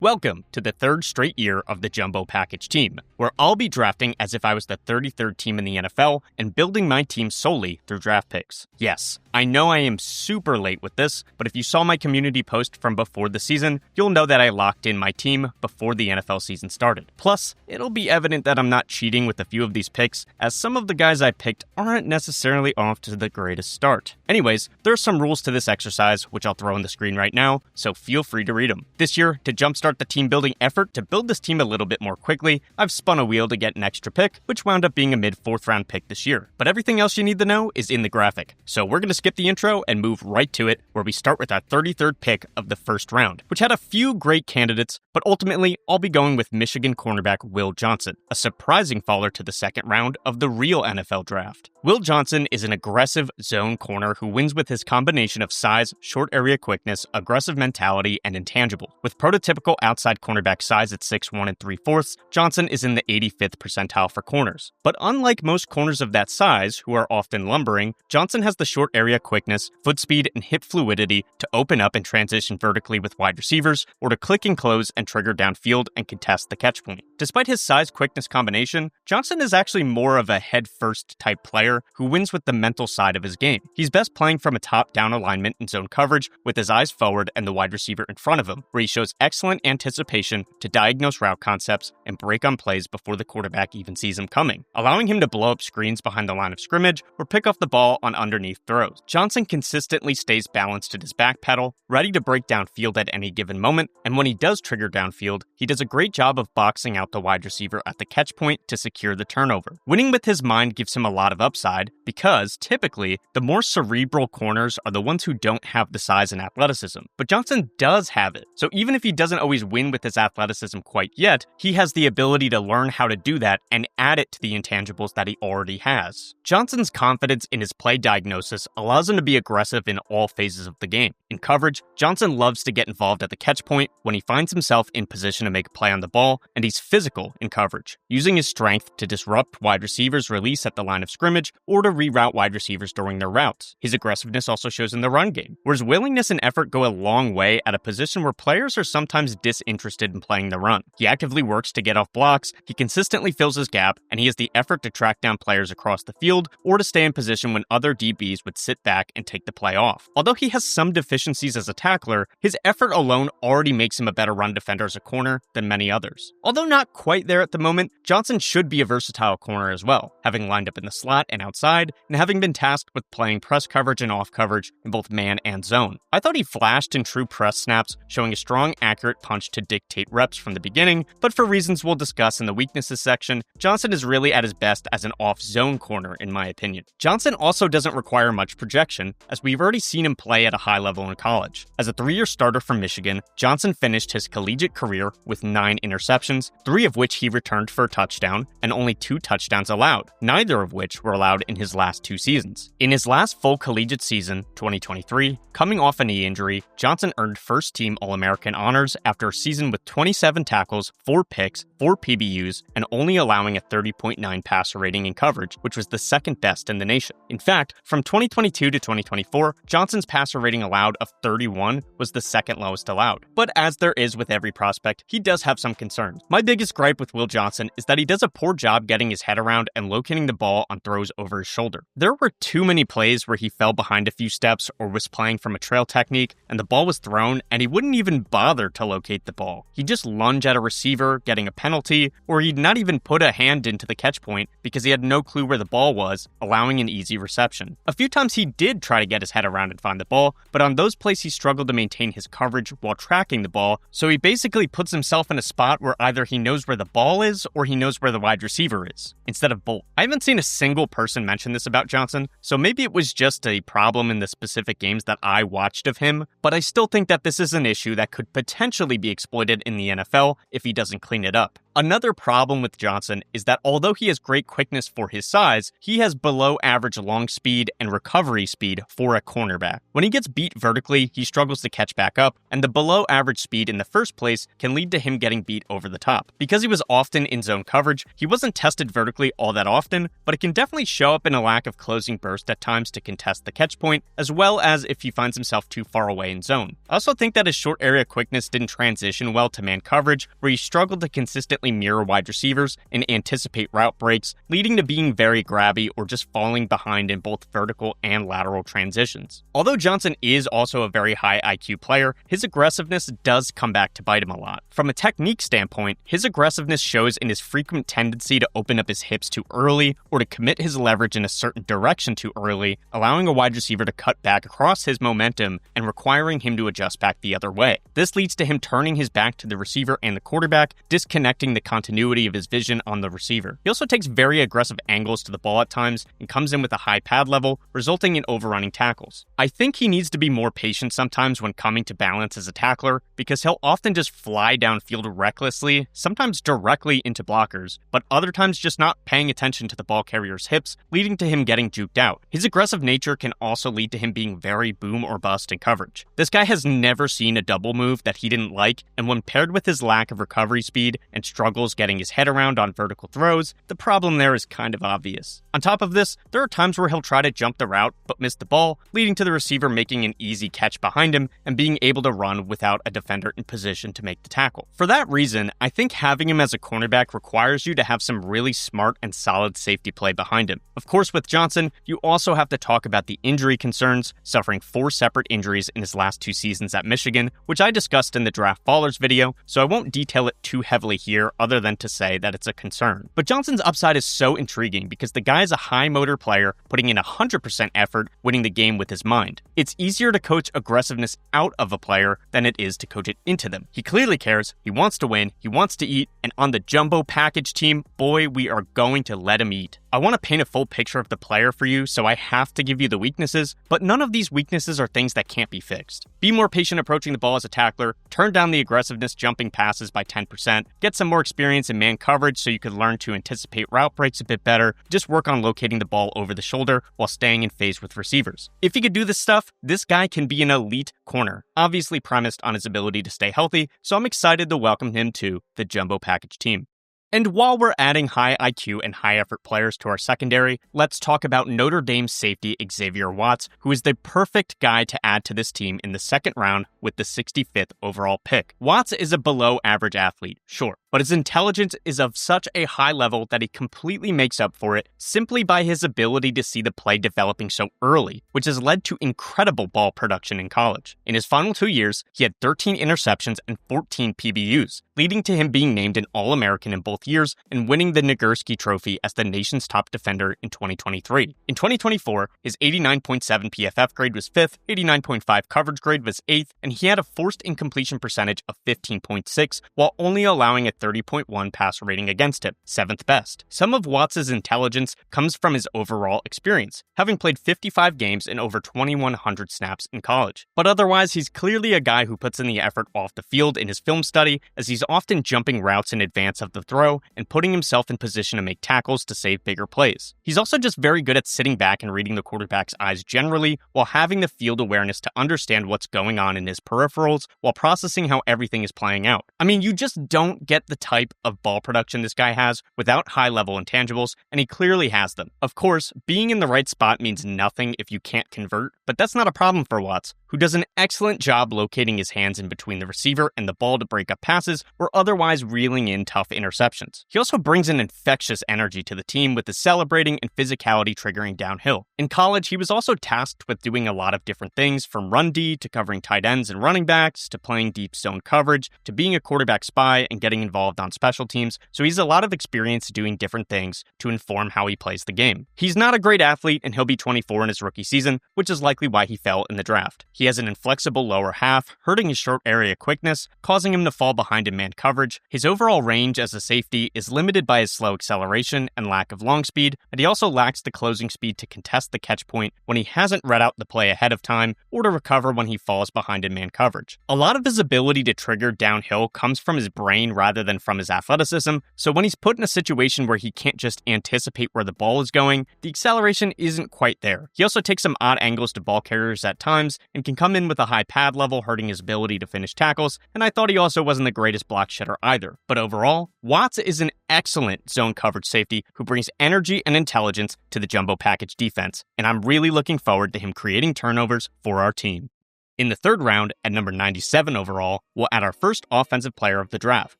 Welcome to the third straight year of the Jumbo Package team, where I'll be drafting as if I was the 33rd team in the NFL and building my team solely through draft picks. Yes, I know I am super late with this, but if you saw my community post from before the season, you'll know that I locked in my team before the NFL season started. Plus, it'll be evident that I'm not cheating with a few of these picks, as some of the guys I picked aren't necessarily off to the greatest start. Anyways, there are some rules to this exercise, which I'll throw on the screen right now, so feel free to read them. This year, to jumpstart the team building effort to build this team a little bit more quickly, I've spun a wheel to get an extra pick, which wound up being a mid-4th round pick this year. But everything else you need to know is in the graphic. So we're going to skip the intro and move right to it, where we start with our 33rd pick of the first round, which had a few great candidates, but ultimately I'll be going with Michigan cornerback Will Johnson, a surprising faller to the second round of the real NFL draft. Will Johnson is an aggressive zone corner who wins with his combination of size, short area quickness, aggressive mentality, and intangible. With prototypical outside cornerback size at 6'1 3/4, Johnson is in the 85th percentile for corners. But unlike most corners of that size, who are often lumbering, Johnson has the short area quickness, foot speed, and hip fluidity to open up and transition vertically with wide receivers, or to click and close and trigger downfield and contest the catch point. Despite his size-quickness combination, Johnson is actually more of a head-first type player who wins with the mental side of his game. He's best playing from a top-down alignment in zone coverage with his eyes forward and the wide receiver in front of him, where he shows excellent anticipation to diagnose route concepts and break on plays before the quarterback even sees him coming, allowing him to blow up screens behind the line of scrimmage or pick off the ball on underneath throws. Johnson consistently stays balanced at his back pedal, ready to break downfield at any given moment, and when he does trigger downfield, he does a great job of boxing out the wide receiver at the catch point to secure the turnover. Winning with his mind gives him a lot of upside because, typically, the more cerebral corners are the ones who don't have the size and athleticism. But Johnson does have it, so even if he doesn't always win with his athleticism quite yet, he has the ability to learn how to do that and add it to the intangibles that he already has. Johnson's confidence in his play diagnosis allows him to be aggressive in all phases of the game. In coverage, Johnson loves to get involved at the catch point when he finds himself in position to make a play on the ball, and he's physical in coverage, using his strength to disrupt wide receivers' release at the line of scrimmage or to reroute wide receivers during their routes. His aggressiveness also shows in the run game, where his willingness and effort go a long way at a position where players are sometimes disinterested in playing the run. He actively works to get off blocks, he consistently fills his gap, and he has the effort to track down players across the field or to stay in position when other DBs would sit back and take the play off. Although he has some deficiencies as a tackler, his effort alone already makes him a better run defender as a corner than many others. Although not quite there at the moment, Johnson should be a versatile corner as well, having lined up in the slot and outside, and having been tasked with playing press coverage and off coverage in both man and zone. I thought he flashed in true press snaps, showing a strong, accurate punch to dictate reps from the beginning, but for reasons we'll discuss in the weaknesses section, Johnson is really at his best as an off-zone corner in my opinion. Johnson also doesn't require much projection, as we've already seen him play at a high level in college. As a 3-year starter from Michigan, Johnson finished his collegiate career with 9 interceptions, 3 of which he returned for a touchdown, and only 2 touchdowns allowed, neither of which were allowed in his last 2 seasons. In his last full collegiate season, 2023, coming off a knee injury, Johnson earned first-team All-American honors after a season with 27 tackles, 4 picks, 4 PBUs, and only allowing a 30.9 passer rating in coverage, which was the second best in the nation. In fact, from 2022 to 2024, Johnson's passer rating allowed of 31 was the second lowest allowed. But as there is with every prospect, he does have some concerns. My biggest gripe with Will Johnson is that he does a poor job getting his head around and locating the ball on throws over his shoulder. There were too many plays where he fell behind a few steps or was playing from a trail technique and the ball was thrown and he wouldn't even bother to locate the ball. He'd just lunge at a receiver, getting a penalty, or he'd not even put a hand into the catch point because he had no clue where the ball was, allowing an easy reception. A few times he did try to get his head around and find the ball, but on those plays he struggled to maintain his coverage while tracking the ball, so he basically puts himself in a spot where either he knows where the ball is or he knows where the wide receiver is, instead of both. I haven't seen a single person mention this about Johnson, so maybe it was just a problem in the specific games that I watched of him, but I still think that this is an issue that could potentially be exploited in the NFL if he doesn't clean it up. Another problem with Johnson is that although he has great quickness for his size, he has below average long speed and recovery speed for a cornerback. When he gets beat vertically, he struggles to catch back up, and the below average speed in the first place can lead to him getting beat over the top. Because he was often in zone coverage, he wasn't tested vertically all that often, but it can definitely show up in a lack of closing burst at times to contest the catch point, as well as if he finds himself too far away in zone. I also think that his short area quickness didn't transition well to man coverage, where he struggled to consistently mirror wide receivers and anticipate route breaks, leading to being very grabby or just falling behind in both vertical and lateral transitions. Although Johnson is also a very high IQ player, his aggressiveness does come back to bite him a lot. From a technique standpoint, his aggressiveness shows in his frequent tendency to open up his hips too early or to commit his leverage in a certain direction too early, allowing a wide receiver to cut back across his momentum and requiring him to adjust back the other way. This leads to him turning his back to the receiver and the quarterback, disconnecting the continuity of his vision on the receiver. He also takes very aggressive angles to the ball at times and comes in with a high pad level, resulting in overrunning tackles. I think he needs to be more patient sometimes when coming to balance as a tackler, because he'll often just fly downfield recklessly, sometimes directly into blockers, but other times just not paying attention to the ball carrier's hips, leading to him getting juked out. His aggressive nature can also lead to him being very boom or bust in coverage. This guy has never seen a double move that he didn't like, and when paired with his lack of recovery speed and struggles getting his head around on vertical throws, the problem there is kind of obvious. On top of this, there are times where he'll try to jump the route but miss the ball, leading to the receiver making an easy catch behind him and being able to run without a defender in position to make the tackle. For that reason, I think having him as a cornerback requires you to have some really smart and solid safety play behind him. Of course, with Johnson, you also have to talk about the injury concerns, suffering 4 separate injuries in his last 2 seasons at Michigan, which I discussed in the Draft Ballers video, so I won't detail it too heavily here other than to say that it's a concern. But Johnson's upside is so intriguing because the guy is a high motor player putting in 100% effort, winning the game with his mind. It's easier to coach aggressiveness out of a player than it is to coach it into them. He clearly cares, he wants to win, he wants to eat, and on the jumbo package team, boy, we are going to let him eat. I want to paint a full picture of the player for you, so I have to give you the weaknesses, but none of these weaknesses are things that can't be fixed. Be more patient approaching the ball as a tackler, turn down the aggressiveness jumping passes by 10%, get some more experience in man coverage so you can learn to anticipate route breaks a bit better, just work on locating the ball over the shoulder while staying in phase with receivers. If he could do this stuff, this guy can be an elite corner, obviously premised on his ability to stay healthy, so I'm excited to welcome him to the jumbo package team. And while we're adding high IQ and high effort players to our secondary, let's talk about Notre Dame's safety Xavier Watts, who is the perfect guy to add to this team in the second round with the 65th overall pick. Watts is a below average athlete, sure, but his intelligence is of such a high level that he completely makes up for it simply by his ability to see the play developing so early, which has led to incredible ball production in college. In his final 2 years, he had 13 interceptions and 14 PBUs, leading to him being named an All-American in both years and winning the Nagurski Trophy as the nation's top defender in 2023. In 2024, his 89.7 PFF grade was 5th, 89.5 coverage grade was 8th, and he had a forced incompletion percentage of 15.6 while only allowing a 30.1 passer rating against him, 7th best. Some of Watts' intelligence comes from his overall experience, having played 55 games and over 2,100 snaps in college. But otherwise, he's clearly a guy who puts in the effort off the field in his film study, as he's often jumping routes in advance of the throw and putting himself in position to make tackles to save bigger plays. He's also just very good at sitting back and reading the quarterback's eyes generally, while having the field awareness to understand what's going on in his peripherals while processing how everything is playing out. I mean, you just don't get the type of ball production this guy has without high-level intangibles, and he clearly has them. Of course, being in the right spot means nothing if you can't convert, but that's not a problem for Watts, who does an excellent job locating his hands in between the receiver and the ball to break up passes or otherwise reeling in tough interceptions. He also brings an infectious energy to the team with the celebrating and physicality triggering downhill. In college, he was also tasked with doing a lot of different things, from run D to covering tight ends and running backs to playing deep zone coverage to being a quarterback spy and getting involved on special teams, so he's a lot of experience doing different things to inform how he plays the game. He's not a great athlete, and he'll be 24 in his rookie season, which is likely likely why he fell in the draft. He has an inflexible lower half, hurting his short area quickness, causing him to fall behind in man coverage. His overall range as a safety is limited by his slow acceleration and lack of long speed, and he also lacks the closing speed to contest the catch point when he hasn't read out the play ahead of time or to recover when he falls behind in man coverage. A lot of his ability to trigger downhill comes from his brain rather than from his athleticism, so when he's put in a situation where he can't just anticipate where the ball is going, the acceleration isn't quite there. He also takes some odd angles to ball carriers at times and can come in with a high pad level, hurting his ability to finish tackles, and I thought he also wasn't the greatest block shedder either. But overall, Watts is an excellent zone coverage safety who brings energy and intelligence to the jumbo package defense, and I'm really looking forward to him creating turnovers for our team. In the third round, at number 97 overall, we'll add our first offensive player of the draft,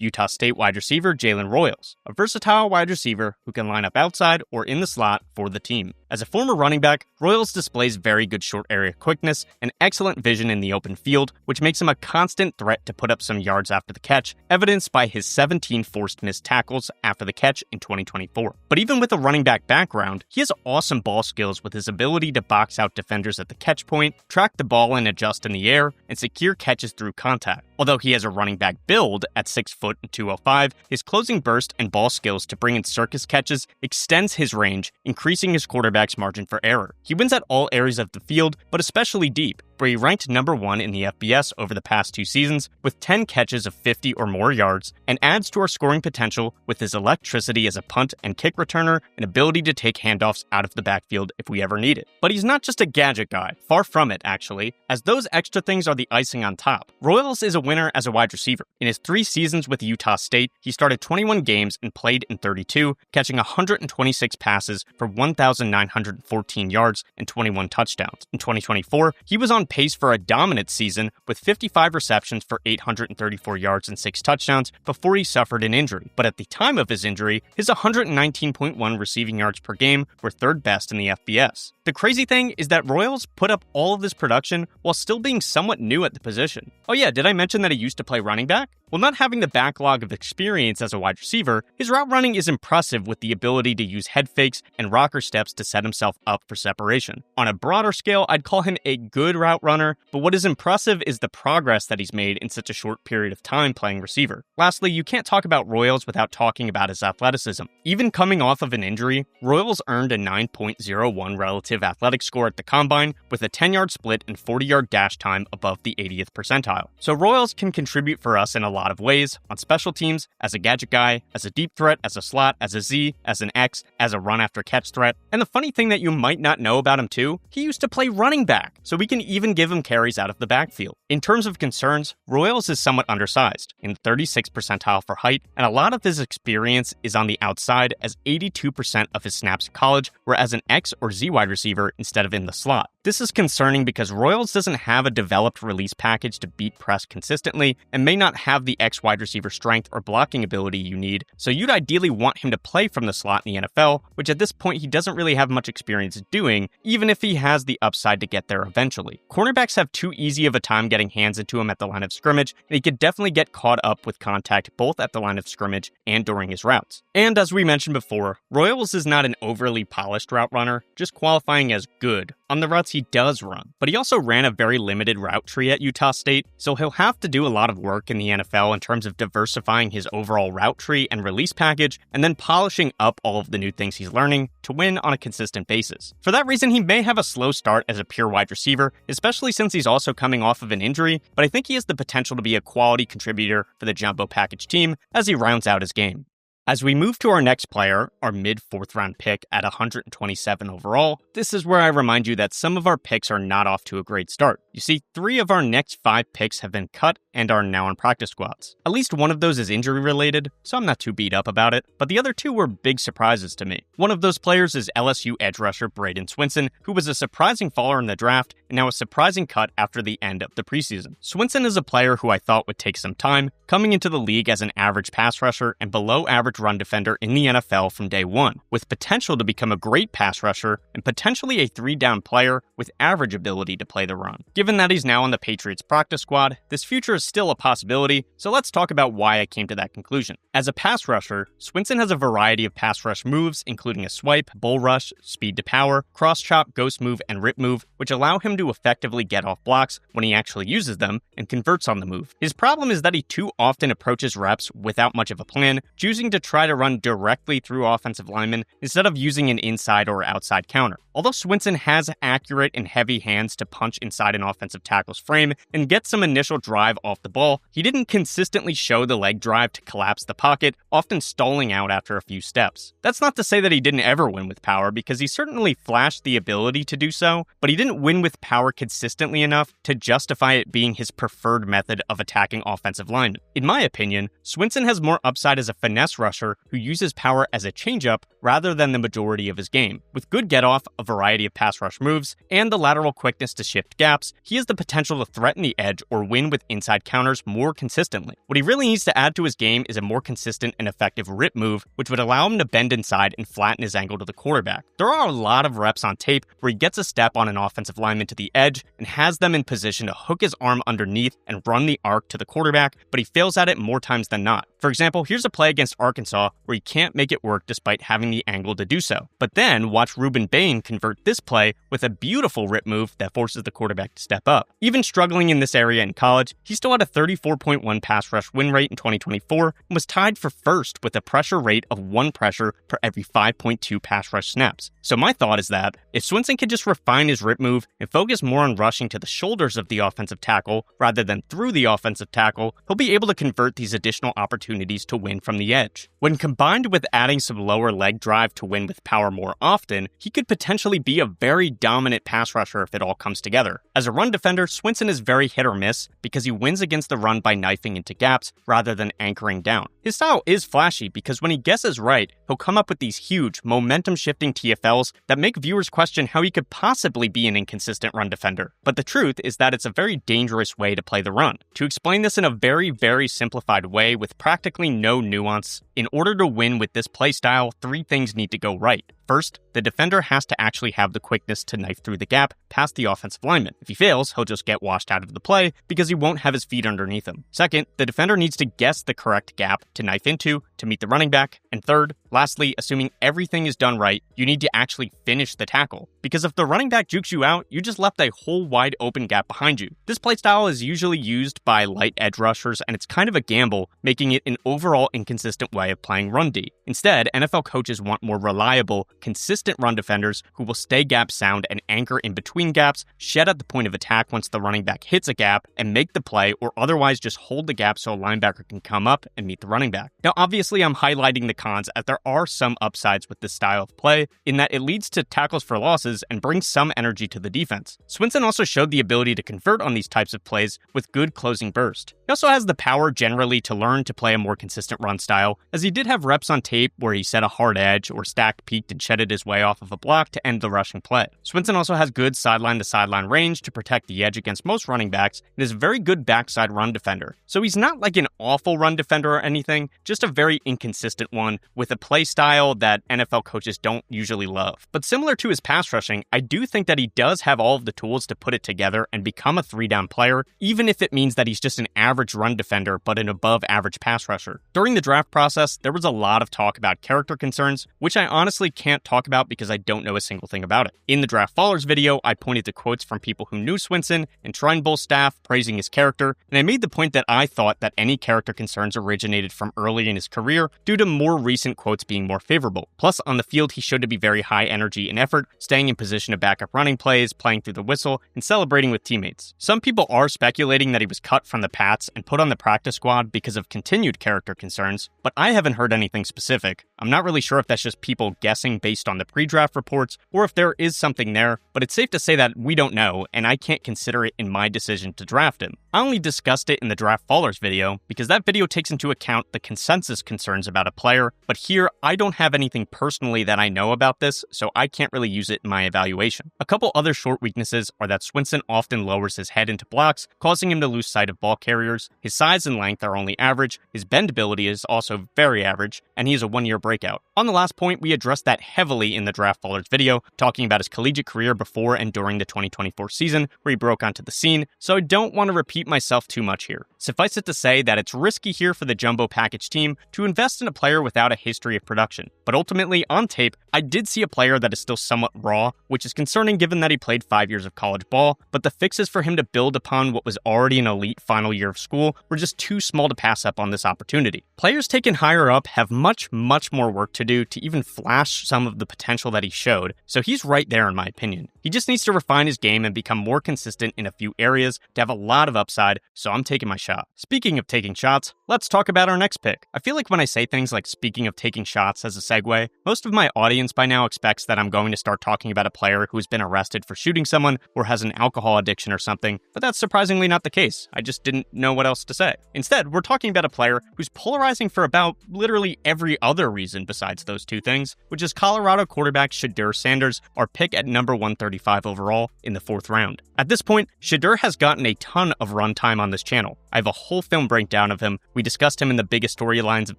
Utah State wide receiver Jaylen Royals, a versatile wide receiver who can line up outside or in the slot for the team. As a former running back, Royals displays very good short area quickness and excellent vision in the open field, which makes him a constant threat to put up some yards after the catch, evidenced by his 17 forced missed tackles after the catch in 2024. But even with a running back background, he has awesome ball skills with his ability to box out defenders at the catch point, track the ball and adjust in the air, and secure catches through contact. Although he has a running back build at 6 foot and 205, his closing burst and ball skills to bring in circus catches extends his range, increasing his quarterback's margin for error. He wins at all areas of the field, but especially deep, where he ranked number 1 in the FBS over the past 2 seasons with 10 catches of 50 or more yards, and adds to our scoring potential with his electricity as a punt and kick returner and ability to take handoffs out of the backfield if we ever need it. But he's not just a gadget guy, far from it actually, as those extra things are the icing on top. Royals is a winner as a wide receiver. In his 3 seasons with Utah State, he started 21 games and played in 32, catching 126 passes for 1,914 yards and 21 touchdowns. In 2024, he was on pace for a dominant season with 55 receptions for 834 yards and 6 touchdowns before he suffered an injury. But at the time of his injury, his 119.1 receiving yards per game were 3rd best in the FBS. The crazy thing is that Royals put up all of this production while still being somewhat new at the position. Oh yeah, did I mention that he used to play running back? While not having the backlog of experience as a wide receiver, his route running is impressive with the ability to use head fakes and rocker steps to set himself up for separation. On a broader scale, I'd call him a good route runner, but what is impressive is the progress that he's made in such a short period of time playing receiver. Lastly, you can't talk about Royals without talking about his athleticism. Even coming off of an injury, Royals earned a 9.01 relative athletic score at the combine with a 10-yard split and 40-yard dash time above the 80th percentile. So Royals can contribute for us in a lot of ways, on special teams, as a gadget guy, as a deep threat, as a slot, as a Z, as an X, as a run after catch threat. And the funny thing that you might not know about him too, he used to play running back, so we can even give him carries out of the backfield. In terms of concerns, Royals is somewhat undersized, in the 36th percentile for height, and a lot of his experience is on the outside as 82% of his snaps in college were as an X or Z wide receiver instead of in the slot. This is concerning because Royals doesn't have a developed release package to beat press consistently and may not have the X wide receiver strength or blocking ability you need, so you'd ideally want him to play from the slot in the NFL, which at this point he doesn't really have much experience doing, even if he has the upside to get there eventually. Cornerbacks have too easy of a time getting hands into him at the line of scrimmage, and he could definitely get caught up with contact both at the line of scrimmage and during his routes. And as we mentioned before, Royals is not an overly polished route runner, just qualifying as good on the routes he does run. But he also ran a very limited route tree at Utah State, so he'll have to do a lot of work in the NFL in terms of diversifying his overall route tree and release package, and then polishing up all of the new things he's learning to win on a consistent basis. For that reason, he may have a slow start as a pure wide receiver, especially since he's also coming off of an injury, but I think he has the potential to be a quality contributor for the jumbo package team as he rounds out his game. As we move to our next player, our mid-4th round pick at 127 overall, this is where I remind you that some of our picks are not off to a great start. You see, 3 of our next 5 picks have been cut and are now on practice squads. At least one of those is injury related, so I'm not too beat up about it, but the other 2 were big surprises to me. One of those players is LSU edge rusher Bradyn Swinson, who was a surprising faller in the draft and now a surprising cut after the end of the preseason. Swinson is a player who I thought would take some time, coming into the league as an average pass rusher and below average average run defender in the NFL from day one, with potential to become a great pass rusher and potentially a 3-down player with average ability to play the run. Given that he's now on the Patriots practice squad, this future is still a possibility, so let's talk about why I came to that conclusion. As a pass rusher, Swinson has a variety of pass rush moves, including a swipe, bull rush, speed to power, cross chop, ghost move, and rip move, which allow him to effectively get off blocks when he actually uses them and converts on the move. His problem is that he too often approaches reps without much of a plan, choosing to try to run directly through offensive linemen instead of using an inside or outside counter. Although Swinson has accurate and heavy hands to punch inside an offensive tackle's frame and get some initial drive off the ball, he didn't consistently show the leg drive to collapse the pocket, often stalling out after a few steps. That's not to say that he didn't ever win with power, because he certainly flashed the ability to do so, but he didn't win with power consistently enough to justify it being his preferred method of attacking offensive linemen. In my opinion, Swinson has more upside as a finesse rusher who uses power as a changeup rather than the majority of his game. With good get-off, a variety of pass rush moves, and the lateral quickness to shift gaps, he has the potential to threaten the edge or win with inside counters more consistently. What he really needs to add to his game is a more consistent and effective rip move, which would allow him to bend inside and flatten his angle to the quarterback. There are a lot of reps on tape where he gets a step on an offensive lineman to the edge and has them in position to hook his arm underneath and run the arc to the quarterback, but he fails at it more times than not. For example, here's a play against Arkansas where he can't make it work despite having the angle to do so. But then watch Ruben Bain convert this play with a beautiful rip move that forces the quarterback to step up. Even struggling in this area in college, he still had a 34.1 pass rush win rate in 2024 and was tied for first with a pressure rate of 1 pressure per every 5.2 pass rush snaps. So my thought is that if Swinson could just refine his rip move and focus more on rushing to the shoulders of the offensive tackle rather than through the offensive tackle, he'll be able to convert these additional opportunities to win from the edge. When combined with adding some lower leg drive to win with power more often, he could potentially be a very dominant pass rusher if it all comes together. As a run defender, Swinson is very hit or miss because he wins against the run by knifing into gaps rather than anchoring down. His style is flashy because when he guesses right, he'll come up with these huge, momentum-shifting TFLs that make viewers question how he could possibly be an inconsistent run defender. But the truth is that it's a very dangerous way to play the run. To explain this in a very, very simplified way with practically no nuance, in order to win with this play style, 3 things need to go right. First, the defender has to actually have the quickness to knife through the gap past the offensive lineman. If he fails, he'll just get washed out of the play because he won't have his feet underneath him. Second, the defender needs to guess the correct gap to knife into to meet the running back. And third, lastly, assuming everything is done right, you need to actually finish the tackle. Because if the running back jukes you out, you just left a whole wide open gap behind you. This play style is usually used by light edge rushers, and it's kind of a gamble, making it an overall inconsistent way of playing run D. Instead, NFL coaches want more reliable, consistent run defenders who will stay gap sound and anchor in between gaps, shed at the point of attack once the running back hits a gap, and make the play, or otherwise just hold the gap so a linebacker can come up and meet the running back. Now, obviously, I'm highlighting the cons as there are some upsides with this style of play, in that it leads to tackles for losses and brings some energy to the defense. Swinson also showed the ability to convert on these types of plays with good closing burst. He also has the power generally to learn to play a more consistent run style, as he did have reps on tape where he set a hard edge or stacked peeked and shedded his way off of a block to end the rushing play. Swinson also has good sideline-to-sideline range to protect the edge against most running backs and is a very good backside run defender. So he's not like an awful run defender or anything, just a very inconsistent one with a play style that NFL coaches don't usually love. But similar to his pass rushing, I do think that he does have all of the tools to put it together and become a 3-down player, even if it means that he's just an average run defender but an above-average pass rusher. During the draft process, there was a lot of talk about character concerns, which I honestly can't talk about because I don't know a single thing about it. In the Draft Fallers video, I pointed to quotes from people who knew Swinson and Shrine Bowl staff praising his character, and I made the point that I thought that any character concerns originated from early in his career due to more recent quotes being more favorable. Plus, on the field, he showed to be very high energy and effort, staying in position to back up running plays, playing through the whistle, and celebrating with teammates. Some people are speculating that he was cut from the Pats and put on the practice squad because of continued character concerns, but I haven't heard anything specific. I'm not really sure if that's just people guessing based on the pre-draft reports or if there is something there, but it's safe to say that we don't know, and I can't consider it in my decision to draft him. I only discussed it in the Draft Fallers video because that video takes into account the consensus concerns about a player, but here I don't have anything personally that I know about this, so I can't really use it in my evaluation. A couple other short weaknesses are that Swinson often lowers his head into blocks, causing him to lose sight of ball carriers. His size and length are only average, his bendability is also very average, and he is a one-year breakout. On the last point, we addressed that heavily in the Draft Fallers video, talking about his collegiate career before and during the 2024 season, where he broke onto the scene, so I don't want to repeat myself too much here. Suffice it to say that it's risky here for the jumbo package team to invest in a player without a history of production. But ultimately, on tape, I did see a player that is still somewhat raw, which is concerning given that he played 5 years of college ball, but the fixes for him to build upon what was already an elite final year of school were just too small to pass up on this opportunity. Players taken higher up have much more work to do to even flash some of the potential that he showed, so he's right there in my opinion. He just needs to refine his game and become more consistent in a few areas to have a lot of upside, so I'm taking my shot. Speaking of taking shots, let's talk about our next pick. I feel like when I say things like speaking of taking shots as a segue, most of my audience by now expects that I'm going to start talking about a player who's been arrested for shooting someone or has an alcohol addiction or something, but that's surprisingly not the case. I just didn't know what else to say. Instead, we're talking about a player who's polarizing for about literally every other reason besides those two things, which is Colorado quarterback Shedeur Sanders, our pick at number 135 overall in the 4th round. At this point, Shedeur has gotten a ton of runtime on this channel. I have a whole film breakdown of him. We discussed him in the biggest storylines of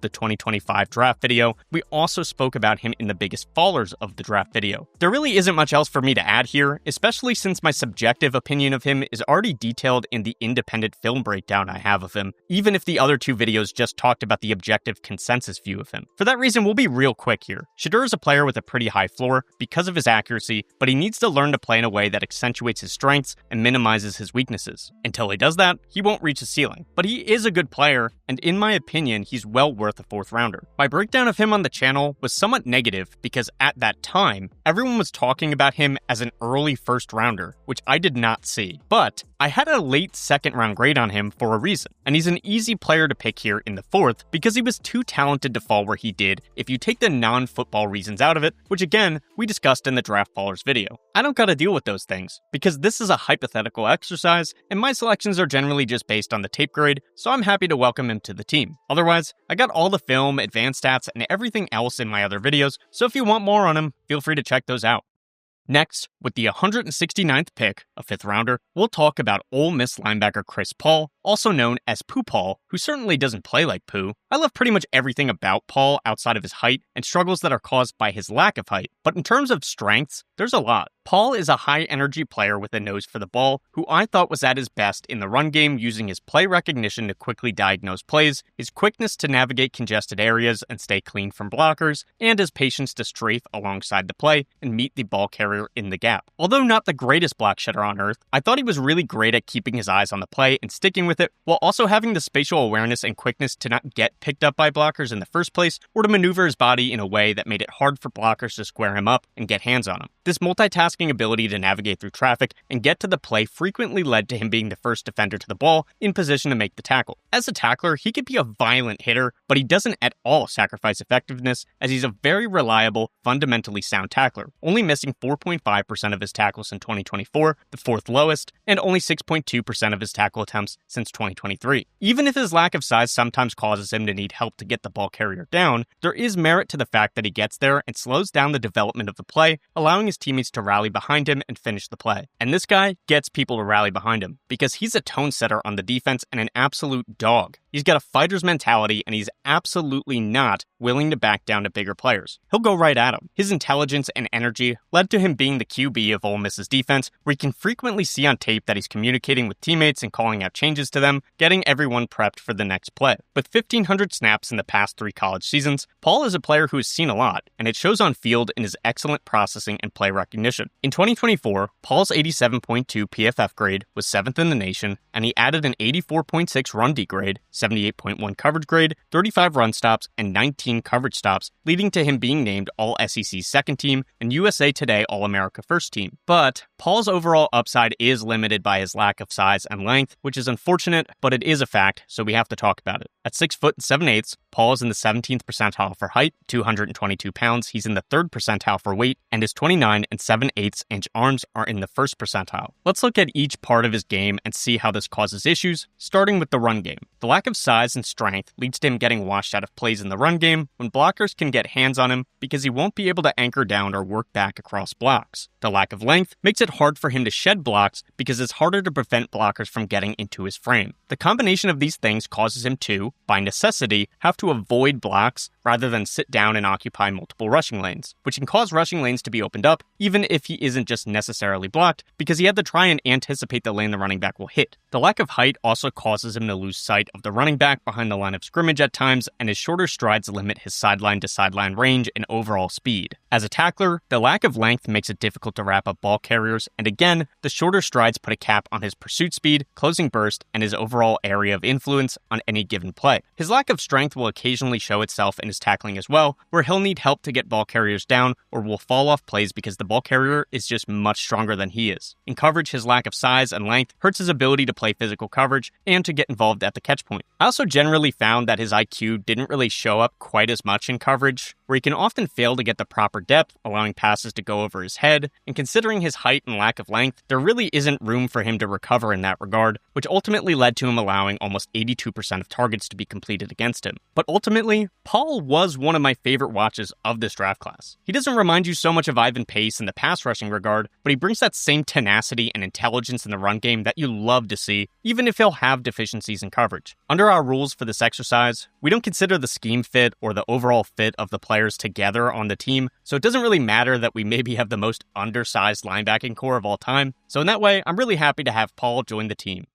the 2025 draft video. We also spoke about him in the biggest fallers of the draft video. There really isn't much else for me to add here, especially since my subjective opinion of him is already detailed in the independent film breakdown I have of him, even if the other 2 videos just talked about the objective consensus view of him. For that reason, we'll be real quick here. Shedeur is a player with a pretty high floor because of his accuracy, but he needs to learn to play in a way that accentuates his strengths and minimizes his weaknesses. Until he does that, he won't reach his ceiling. But he is a good player, and in my opinion, he's well worth a 4th rounder. My breakdown of him on the channel was somewhat negative because at that time, everyone was talking about him as an early 1st rounder, which I did not see. But I had a late 2nd round grade on him for a reason, and he's an easy player to pick here in the 4th because he was too talented to fall where he did if you take the non-football reasons out of it, which again, we discussed in the Draft Fallers video. I don't gotta deal with those things because this is a hypothetical exercise and my selections are generally just based on the tape grade, so I'm happy to welcome him to the team. Otherwise, I got all the film, advanced stats, and everything else in my other videos, so if you want more on him, feel free to check those out. Next, with the 169th pick, a 5th rounder, we'll talk about Ole Miss linebacker Chris Paul, also known as Pooh Paul, who certainly doesn't play like Pooh. I love pretty much everything about Paul outside of his height and struggles that are caused by his lack of height, but in terms of strengths, there's a lot. Paul is a high-energy player with a nose for the ball, who I thought was at his best in the run game using his play recognition to quickly diagnose plays, his quickness to navigate congested areas and stay clean from blockers, and his patience to strafe alongside the play and meet the ball carrier in the gap. Although not the greatest block shedder on earth, I thought he was really great at keeping his eyes on the play and sticking with it, while also having the spatial awareness and quickness to not get picked up by blockers in the first place, or to maneuver his body in a way that made it hard for blockers to square him up and get hands on him. This multitasking ability to navigate through traffic and get to the play frequently led to him being the first defender to the ball in position to make the tackle. As a tackler, he could be a violent hitter, but he doesn't at all sacrifice effectiveness, as he's a very reliable, fundamentally sound tackler, only missing 4.5% of his tackles in 2024, the 4th lowest, and only 6.2% of his tackle attempts since 2023. Even if his lack of size sometimes causes him to need help to get the ball carrier down, there is merit to the fact that he gets there and slows down the development of the play, allowing his teammates to rally behind him and finish the play. And this guy gets people to rally behind him because he's a tone setter on the defense and an absolute dog. He's got a fighter's mentality and he's absolutely not willing to back down to bigger players. He'll go right at him. His intelligence and energy led to him being the QB of Ole Miss's defense, where you can frequently see on tape that he's communicating with teammates and calling out changes to them, getting everyone prepped for the next play. With 1,500 snaps in the past 3 college seasons, Paul is a player who has seen a lot, and it shows on field in his excellent processing and play recognition. In 2024, Paul's 87.2 PFF grade was 7th in the nation, and he added an 84.6 run D grade, 78.1 coverage grade, 35 run stops, and 19 coverage stops, leading to him being named All-SEC second team and USA Today All-America first team. But Paul's overall upside is limited by his lack of size and length, which is unfortunate, but it is a fact, so we have to talk about it. At 6 foot 7/8, Paul is in the 17th percentile for height, 222 pounds. He's in the 3rd percentile for weight, and is 29 9 and 7/8 inch arms are in the first percentile. Let's look at each part of his game and see how this causes issues, starting with the run game. The lack of size and strength leads to him getting washed out of plays in the run game when blockers can get hands on him because he won't be able to anchor down or work back across blocks. The lack of length makes it hard for him to shed blocks because it's harder to prevent blockers from getting into his frame. The combination of these things causes him to, by necessity, have to avoid blocks rather than sit down and occupy multiple rushing lanes, which can cause rushing lanes to be opened up even if he isn't just necessarily blocked because he had to try and anticipate the lane the running back will hit. The lack of height also causes him to lose sight of the running back behind the line of scrimmage at times, and his shorter strides limit his sideline to sideline range and overall speed. As a tackler, the lack of length makes it difficult to wrap up ball carriers, and again, the shorter strides put a cap on his pursuit speed, closing burst, and his overall area of influence on any given play. His lack of strength will occasionally show itself in his tackling as well, where he'll need help to get ball carriers down or will fall off plays because the ball carrier is just much stronger than he is. In coverage, his lack of size and length hurts his ability to play physical coverage and to get involved at the catch point. I also generally found that his IQ didn't really show up quite as much in coverage, where he can often fail to get the proper depth, allowing passes to go over his head, and considering his height and lack of length, there really isn't room for him to recover in that regard, which ultimately led to him allowing almost 82% of targets to be completed against him. But ultimately, Paul was one of my favorite watches of this draft class. He doesn't remind you so much of Ivan Pace in the pass rushing regard, but he brings that same tenacity and intelligence in the run game that you love to see, even if he'll have deficiencies in coverage. Under our rules for this exercise, we don't consider the scheme fit or the overall fit of the players together on the team, so it doesn't really matter that we maybe have the most undersized linebacking core of all time. So in that way, I'm really happy to have Paul join the team.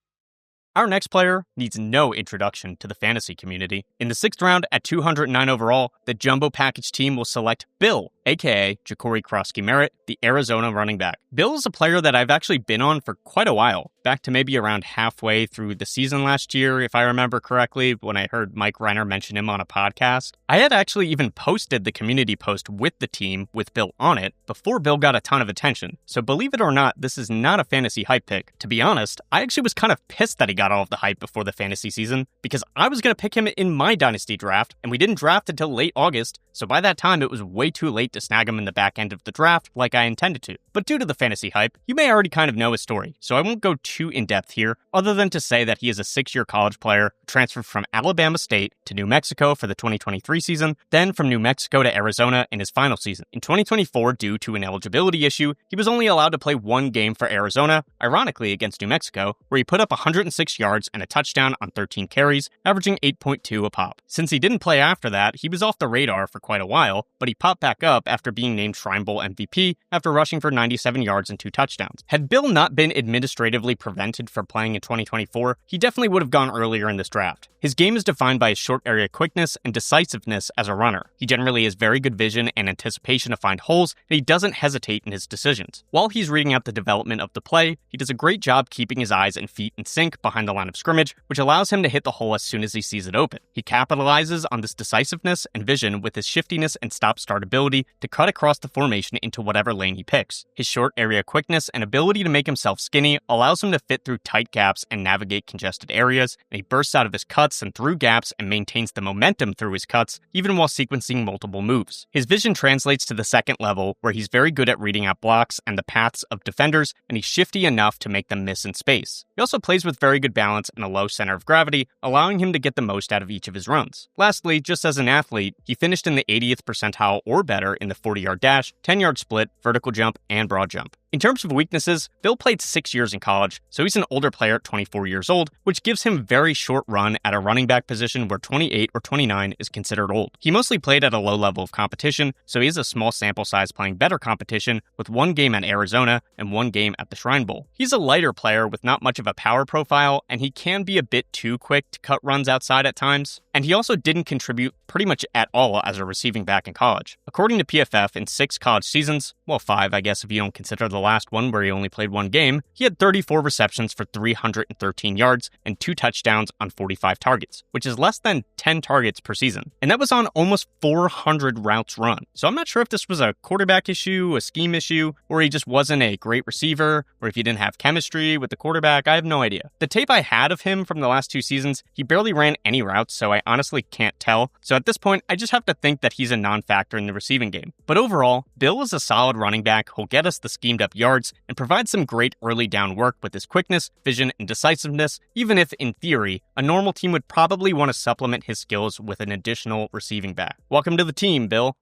Our next player needs no introduction to the fantasy community. In the 6th round at 209 overall, the Jumbo Package team will select Bill, aka Jakori Merritt, the Arizona running back. Bill is a player that I've actually been on for quite a while, back to maybe around halfway through the season last year, if I remember correctly, when I heard Mike Reiner mention him on a podcast. I had actually even posted the community post with the team with Bill on it before Bill got a ton of attention. So believe it or not, this is not a fantasy hype pick. To be honest, I actually was kind of pissed that he got all of the hype before the fantasy season because I was going to pick him in my dynasty draft, and we didn't draft until late August, so by that time it was way too late to snag him in the back end of the draft like I intended to. But due to the fantasy hype, you may already kind of know his story, so I won't go too in-depth here, other than to say that he is a 6-year college player who transferred from Alabama State to New Mexico for the 2023 season, then from New Mexico to Arizona in his final season. In 2024, due to an eligibility issue, he was only allowed to play one game for Arizona, ironically against New Mexico, where he put up 106 yards and a touchdown on 13 carries, averaging 8.2 a pop. Since he didn't play after that, he was off the radar for quite a while, but he popped back up after being named Shrine Bowl MVP after rushing for 97 yards and 2 touchdowns. Had Bill not been administratively prevented from playing in 2024, he definitely would have gone earlier in this draft. His game is defined by his short area quickness and decisiveness as a runner. He generally has very good vision and anticipation to find holes, and he doesn't hesitate in his decisions. While he's reading out the development of the play, he does a great job keeping his eyes and feet in sync behind the line of scrimmage, which allows him to hit the hole as soon as he sees it open. He capitalizes on this decisiveness and vision with his shiftiness and stop-start ability to cut across the formation into whatever lane he picks. His short area quickness and ability to make himself skinny allows him to fit through tight gaps and navigate congested areas, and he bursts out of his cuts and through gaps and maintains the momentum through his cuts, even while sequencing multiple moves. His vision translates to the second level, where he's very good at reading out blocks and the paths of defenders, and he's shifty enough to make them miss in space. He also plays with very good balance and a low center of gravity, allowing him to get the most out of each of his runs. Lastly, just as an athlete, he finished in the 80th percentile or better in the 40-yard dash, 10-yard split, vertical jump, and broad jump. In terms of weaknesses, Bill played 6 years in college, so he's an older player at 24 years old, which gives him very short run at a running back position where 28 or 29 is considered old. He mostly played at a low level of competition, so he has a small sample size playing better competition with 1 game at Arizona and 1 game at the Shrine Bowl. He's a lighter player with not much of a power profile, and he can be a bit too quick to cut runs outside at times. And he also didn't contribute pretty much at all as a receiving back in college. According to PFF, in 6 college seasons, well 5 I guess if you don't consider the last one where he only played one game, he had 34 receptions for 313 yards and 2 touchdowns on 45 targets, which is less than 10 targets per season. And that was on almost 400 routes run. So I'm not sure if this was a quarterback issue, a scheme issue, or he just wasn't a great receiver, or if he didn't have chemistry with the quarterback. I have no idea. The tape I had of him from the last 2 seasons, he barely ran any routes, so I honestly can't tell. So at this point, I just have to think that he's a non-factor in the receiving game. But overall, Bill is a solid running back who'll get us the schemed up yards and provide some great early down work with his quickness, vision, and decisiveness, even if, in theory, a normal team would probably want to supplement his skills with an additional receiving back. Welcome to the team, Bill.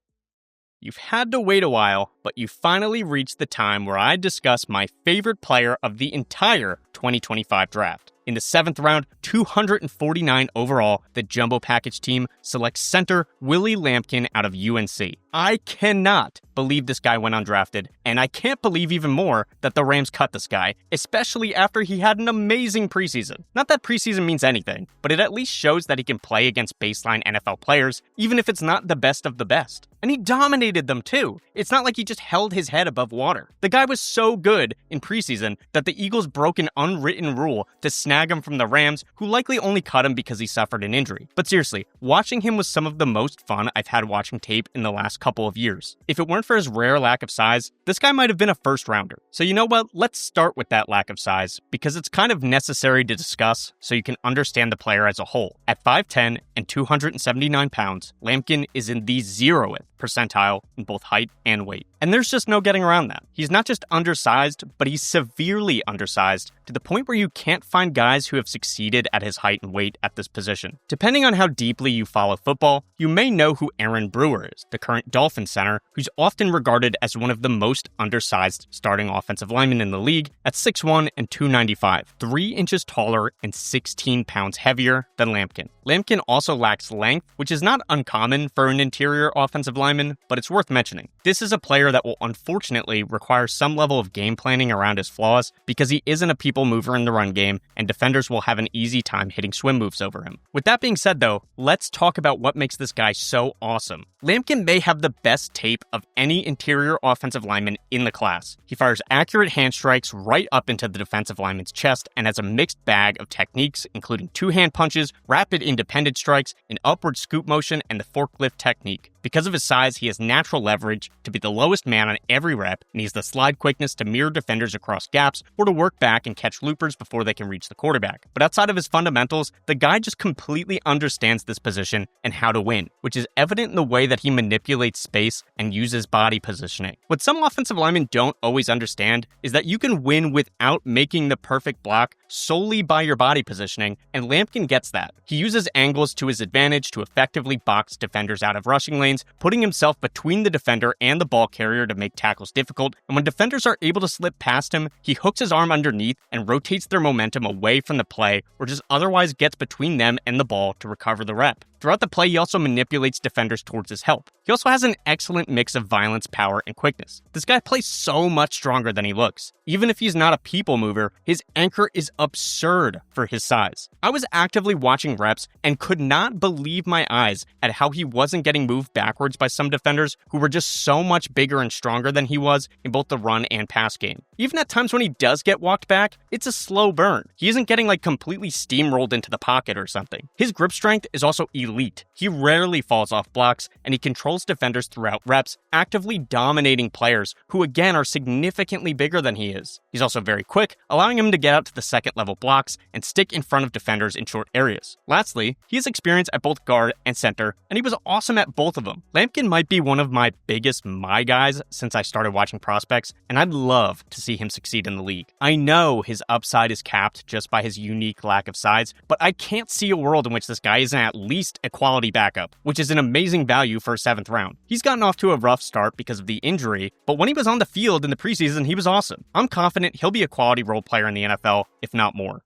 You've had to wait a while, but you finally reached the time where I discuss my favorite player of the entire 2025 draft. In the 7th round, 249 overall, the Jumbo Package team selects center Willie Lampkin out of UNC. I cannot believe this guy went undrafted, and I can't believe even more that the Rams cut this guy, especially after he had an amazing preseason. Not that preseason means anything, but it at least shows that he can play against baseline NFL players, even if it's not the best of the best. And he dominated them too. It's not like he just held his head above water. The guy was so good in preseason that the Eagles broke an unwritten rule to snag him from the Rams, who likely only cut him because he suffered an injury. But seriously, watching him was some of the most fun I've had watching tape in the last couple of years. If it weren't for his rare lack of size, this guy might have been a first rounder. So you know what? Let's start with that lack of size, because it's kind of necessary to discuss so you can understand the player as a whole. At 5'10 and 279 pounds, Lampkin is in the 0th percentile in both height and weight. And there's just no getting around that. He's not just undersized, but he's severely undersized to the point where you can't find guys who have succeeded at his height and weight at this position. Depending on how deeply you follow football, you may know who Aaron Brewer is, the current Dolphins center, who's often regarded as one of the most undersized starting offensive linemen in the league at 6'1 and 295, 3 inches taller and 16 pounds heavier than Lampkin. Lampkin also lacks length, which is not uncommon for an interior offensive lineman, but it's worth mentioning. This is a player that will unfortunately require some level of game planning around his flaws because he isn't a people mover in the run game, and defenders will have an easy time hitting swim moves over him. With that being said though, let's talk about what makes this guy so awesome. Lampkin may have the best tape of any interior offensive lineman in the class. He fires accurate hand strikes right up into the defensive lineman's chest and has a mixed bag of techniques, including two-hand punches, rapid independent strikes, an upward scoop motion, and the forklift technique. Because of his size, he has natural leverage to be the lowest man on every rep, and he has the slide quickness to mirror defenders across gaps or to work back and catch loopers before they can reach the quarterback. But outside of his fundamentals, the guy just completely understands this position and how to win, which is evident in the way that he manipulates space and uses body positioning. What some offensive linemen don't always understand is that you can win without making the perfect block solely by your body positioning, and Lampkin gets that. He uses angles to his advantage to effectively box defenders out of rushing lanes, putting himself between the defender and the ball carrier to make tackles difficult, and when defenders are able to slip past him, he hooks his arm underneath and rotates their momentum away from the play, or just otherwise gets between them and the ball to recover the rep. Throughout the play, he also manipulates defenders towards his help. He also has an excellent mix of violence, power, and quickness. This guy plays so much stronger than he looks. Even if he's not a people mover, his anchor is absurd for his size. I was actively watching reps and could not believe my eyes at how he wasn't getting moved backwards by some defenders who were just so much bigger and stronger than he was in both the run and pass game. Even at times when he does get walked back, it's a slow burn. He isn't getting completely steamrolled into the pocket or something. His grip strength is also elite. He rarely falls off blocks, and he controls defenders throughout reps, actively dominating players who again are significantly bigger than he is. He's also very quick, allowing him to get out to the second level blocks and stick in front of defenders in short areas. Lastly, he has experience at both guard and center, and he was awesome at both of them. Lampkin might be one of my biggest guys since I started watching prospects, and I'd love to see him succeed in the league. I know his upside is capped just by his unique lack of size, but I can't see a world in which this guy isn't at least a quality backup, which is an amazing value for a 7th round. He's gotten off to a rough start because of the injury, but when he was on the field in the preseason, he was awesome. I'm confident he'll be a quality role player in the NFL, if not more.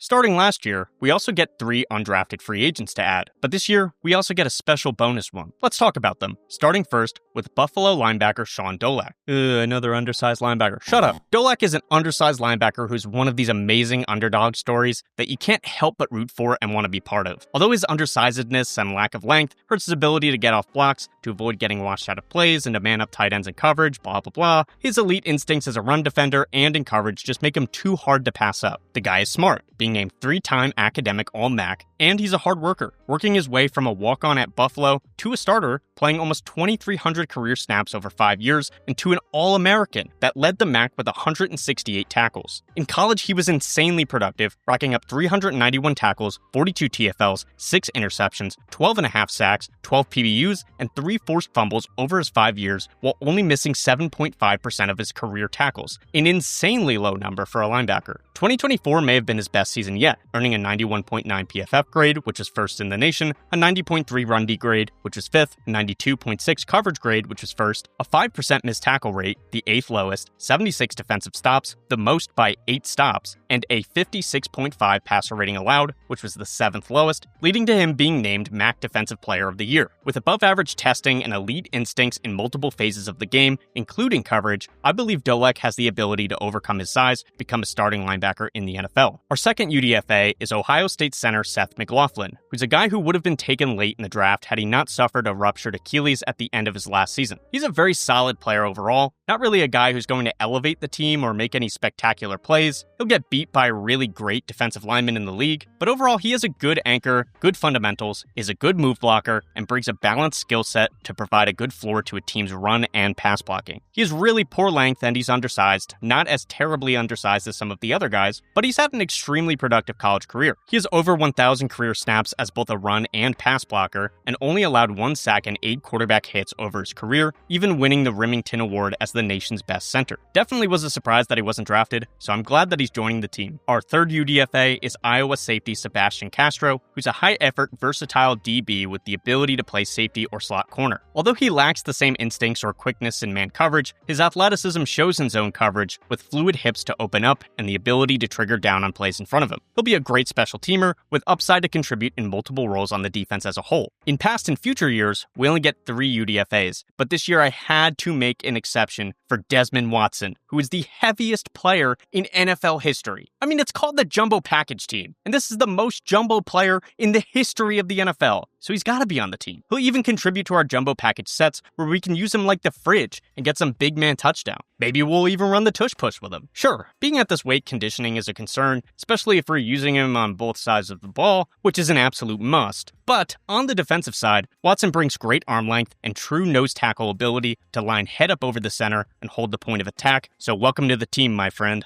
Starting last year, we also get 3 undrafted free agents to add, but this year, we also get a special bonus one. Let's talk about them, starting first with Buffalo linebacker Sean Dolak. Another undersized linebacker. Shut up. Dolak is an undersized linebacker who's one of these amazing underdog stories that you can't help but root for and want to be part of. Although his undersizedness and lack of length hurts his ability to get off blocks, to avoid getting washed out of plays, and to man up tight ends in coverage, blah blah blah, his elite instincts as a run defender and in coverage just make him too hard to pass up. The guy is smart, being named 3-time academic All-MAC, and he's a hard worker, working his way from a walk-on at Buffalo to a starter, playing almost 2,300 career snaps over 5 years, and to an All-American that led the MAC with 168 tackles. In college, he was insanely productive, racking up 391 tackles, 42 TFLs, 6 interceptions, 12.5 sacks, 12 PBUs, and 3 forced fumbles over his 5 years, while only missing 7.5% of his career tackles, an insanely low number for a linebacker. 2024 may have been his best season yet, earning a 91.9 PFF grade, which is first in the nation, a 90.3 run D grade, which is fifth, a 92.6 coverage grade, which is first, a 5% missed tackle rate, the 8th lowest, 76 defensive stops, the most by 8 stops, and a 56.5 passer rating allowed, which was the 7th lowest, leading to him being named MAC Defensive Player of the Year. With above-average testing and elite instincts in multiple phases of the game, including coverage, I believe Dolak has the ability to overcome his size, become a starting linebacker in the NFL. Our second UDFA is Ohio State center Seth McLaughlin, who's a guy who would have been taken late in the draft had he not suffered a ruptured Achilles at the end of his last season. He's a very solid player overall, not really a guy who's going to elevate the team or make any spectacular plays. He'll get beat by a really great defensive lineman in the league, but overall he has a good anchor, good fundamentals, is a good move blocker, and brings a balanced skill set to provide a good floor to a team's run and pass blocking. He has really poor length and he's undersized, not as terribly undersized as some of the other guys, but he's had an extremely productive college career. He has over 1,000 career snaps as both a run and pass blocker, and only allowed 1 sack and 8 quarterback hits over his career, even winning the Remington Award as the nation's best center. Definitely was a surprise that he wasn't drafted, so I'm glad that he's joining the team. Our third UDFA is Iowa safety Sebastian Castro, who's a high-effort, versatile DB with the ability to play safety or slot corner. Although he lacks the same instincts or quickness in man coverage, his athleticism shows in zone coverage with fluid hips to open up and the ability to trigger down on plays in front of him. He'll be a great special teamer with upside to contribute in multiple roles on the defense as a whole. In past and future years, we only get 3 UDFAs, but this year I had to make an exception for Desmond Watson, who is the heaviest player in NFL history. I mean, it's called the Jumbo Package Team, and this is the most jumbo player in the history of the NFL, so he's got to be on the team. He'll even contribute to our Jumbo Package sets where we can use him like the fridge and get some big man touchdown. Maybe we'll even run the tush push with him. Sure, being at this weight conditioning is a concern, especially if we're using him on both sides of the ball, which is an absolute must. But on the defensive side, Watson brings great arm length and true nose tackle ability to line head up over the center and hold the point of attack, so welcome to the team, my friend.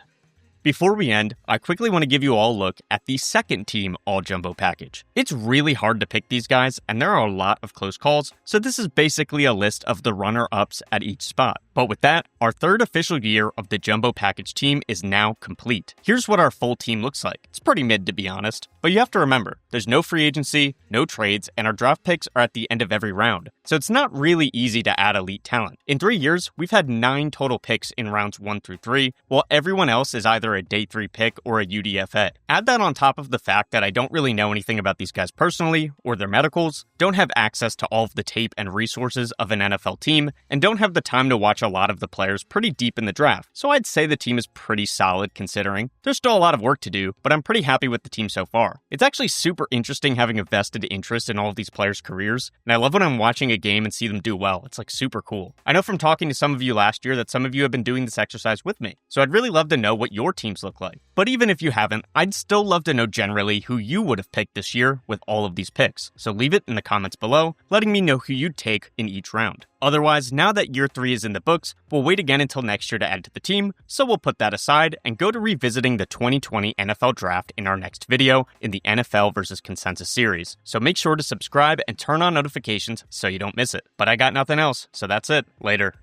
Before we end, I quickly want to give you all a look at the second team all-jumbo package. It's really hard to pick these guys, and there are a lot of close calls, so this is basically a list of the runner-ups at each spot. But with that, our third official year of the jumbo package team is now complete. Here's what our full team looks like. It's pretty mid, to be honest, but you have to remember, there's no free agency, no trades, and our draft picks are at the end of every round, so it's not really easy to add elite talent. In 3 years, we've had 9 total picks in rounds 1 through 3, while everyone else is either a day 3 pick or a UDFA. Add that on top of the fact that I don't really know anything about these guys personally or their medicals, don't have access to all of the tape and resources of an NFL team, and don't have the time to watch a lot of the players pretty deep in the draft. So I'd say the team is pretty solid considering. There's still a lot of work to do, but I'm pretty happy with the team so far. It's actually super interesting having a vested interest in all of these players' careers, and I love when I'm watching a game and see them do well. It's like super cool. I know from talking to some of you last year that some of you have been doing this exercise with me, so I'd really love to know what your teams look like. But even if you haven't, I'd still love to know generally who you would have picked this year with all of these picks. So leave it in the comments below, letting me know who you'd take in each round. Otherwise, now that year 3 is in the books, we'll wait again until next year to add to the team, so we'll put that aside and go to revisiting the 2020 NFL Draft in our next video in the NFL vs. Consensus series. So make sure to subscribe and turn on notifications so you don't miss it. But I got nothing else, so that's it. Later.